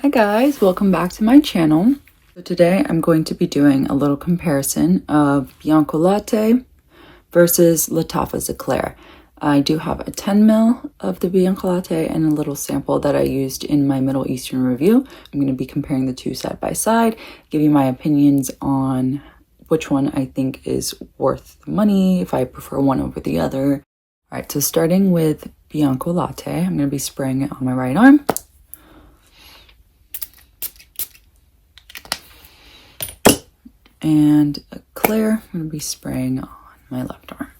Hi guys, welcome back to my channel. So today I'm going to be doing a little comparison of Bianco Latte versus Lattafa Eclaire. I do have a 10 ml of the Bianco Latte and a little sample that I used in my Middle Eastern review. I'm going to be comparing the two side by side, give you my opinions on which one I think is worth the money, if I prefer one over the other. All right, so starting with Bianco Latte, I'm going to be spraying it on my right arm. And Eclaire, I'm going to be spraying on my left arm.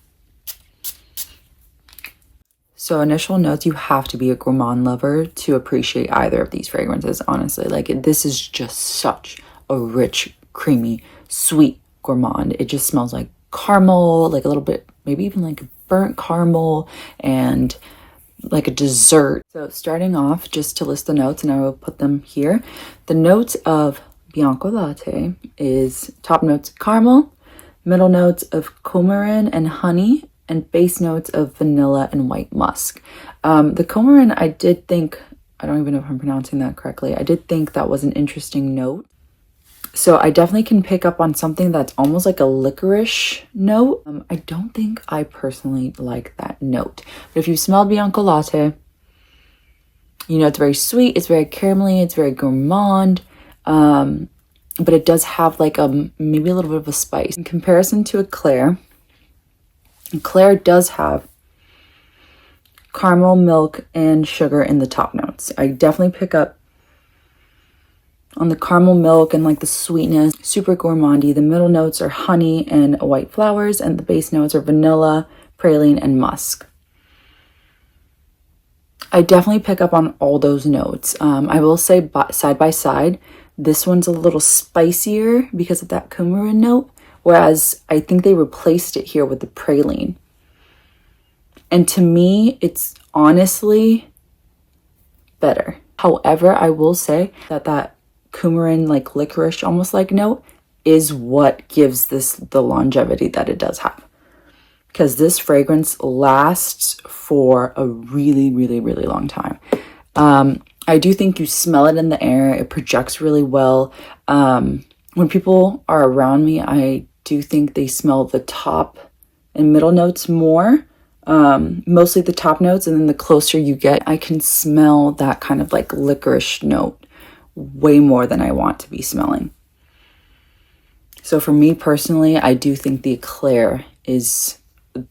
So initial notes, you have to be a gourmand lover to appreciate either of these fragrances, honestly. This is just such a rich, creamy, sweet gourmand. It just smells like caramel, like a little bit, maybe even like burnt caramel and like a dessert. So starting off, just to list the notes, and I will put them here. The notes of Bianco Latte is top notes caramel, middle notes of coumarin and honey, and base notes of vanilla and white musk. The coumarin, I did think, I don't even know if I'm pronouncing that correctly, I did think that was an interesting note. So I definitely can pick up on something that's almost like a licorice note. I don't think I personally like that note. But if you smell Bianco Latte, you know it's very sweet, it's very caramelly, it's very gourmand. But it does have like maybe a little bit of a spice. In comparison to Eclaire, Eclaire does have caramel, milk, and sugar in the top notes. I definitely pick up on the caramel milk and like the sweetness, super gourmandy. The middle notes are honey and white flowers, and the base notes are vanilla, praline, and musk. I definitely pick up on all those notes. I will say side by side, this one's a little spicier because of that coumarin note, whereas I think they replaced it here with the praline. And to me, it's honestly better. However, I will say that coumarin, like licorice, almost like note, is what gives this the longevity that it does have. Because this fragrance lasts for a really, really, really long time. I do think you smell it in the air. It projects really well. When people are around me, I do think they smell the top and middle notes more. Mostly the top notes, and then the closer you get, I can smell that kind of like licorice note way more than I want to be smelling. So for me personally, I do think the Eclaire is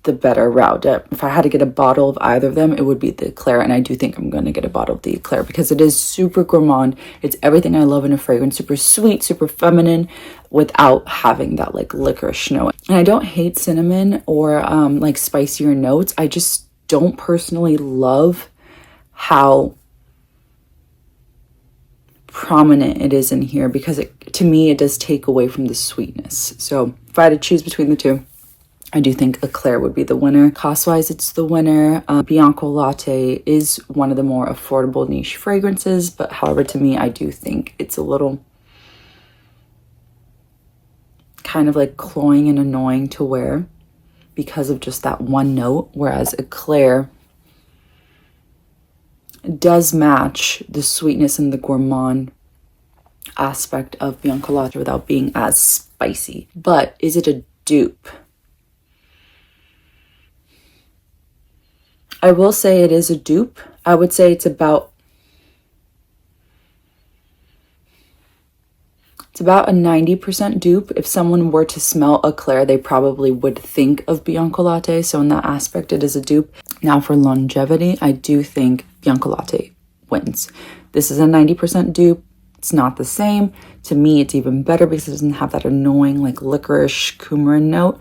the better route. If I had to get a bottle of either of them, it would be the Eclaire, and I do think I'm going to get a bottle of the Eclaire because it is super gourmand. It's everything I love in a fragrance, super sweet, super feminine, without having that like licorice note. And I don't hate cinnamon or like spicier notes. I just don't personally love how prominent it is in here because to me it does take away from the sweetness. So if I had to choose between the two, I do think Eclaire would be the winner. Cost-wise, it's the winner. Bianco Latte is one of the more affordable niche fragrances, but however, to me, I do think it's a little kind of like cloying and annoying to wear because of just that one note, whereas Eclaire does match the sweetness and the gourmand aspect of Bianco Latte without being as spicy. But is it a dupe? I will say it is a dupe. I would say it's about a 90% dupe. If someone were to smell Eclaire, they probably would think of Bianco Latte. So in that aspect, it is a dupe. Now for longevity, I do think Bianco Latte wins. This is a 90% dupe. It's not the same. To me, it's even better because it doesn't have that annoying like licorice coumarin note.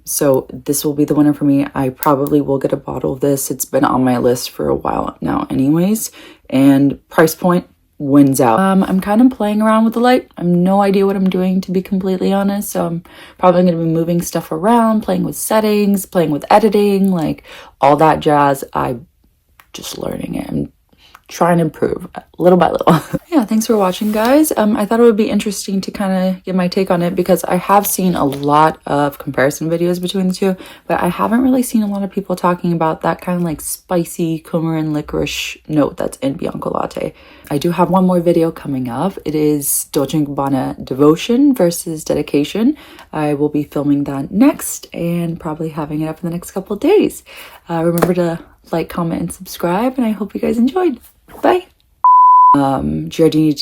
So this will be the winner for me. I probably will get a bottle of this. It's been on my list for a while now anyways, and price point wins out. I'm kind of playing around with the light. I have no idea what I'm doing, to be completely honest. So I'm probably going to be moving stuff around, playing with settings, playing with editing, like all that jazz. I'm just learning it. I'm try and improve little by little. Yeah, thanks for watching, guys. I thought it would be interesting to kind of get my take on it because I have seen a lot of comparison videos between the two, but I haven't really seen a lot of people talking about that kind of like spicy coumarin licorice note that's in Bianco Latte. I do have one more video coming up. It is Dolce & Gabbana Devotion versus Dedication. I will be filming that next and probably having it up in the next couple of days. Remember to like, comment, and subscribe, and I hope you guys enjoyed. Bye. Giardini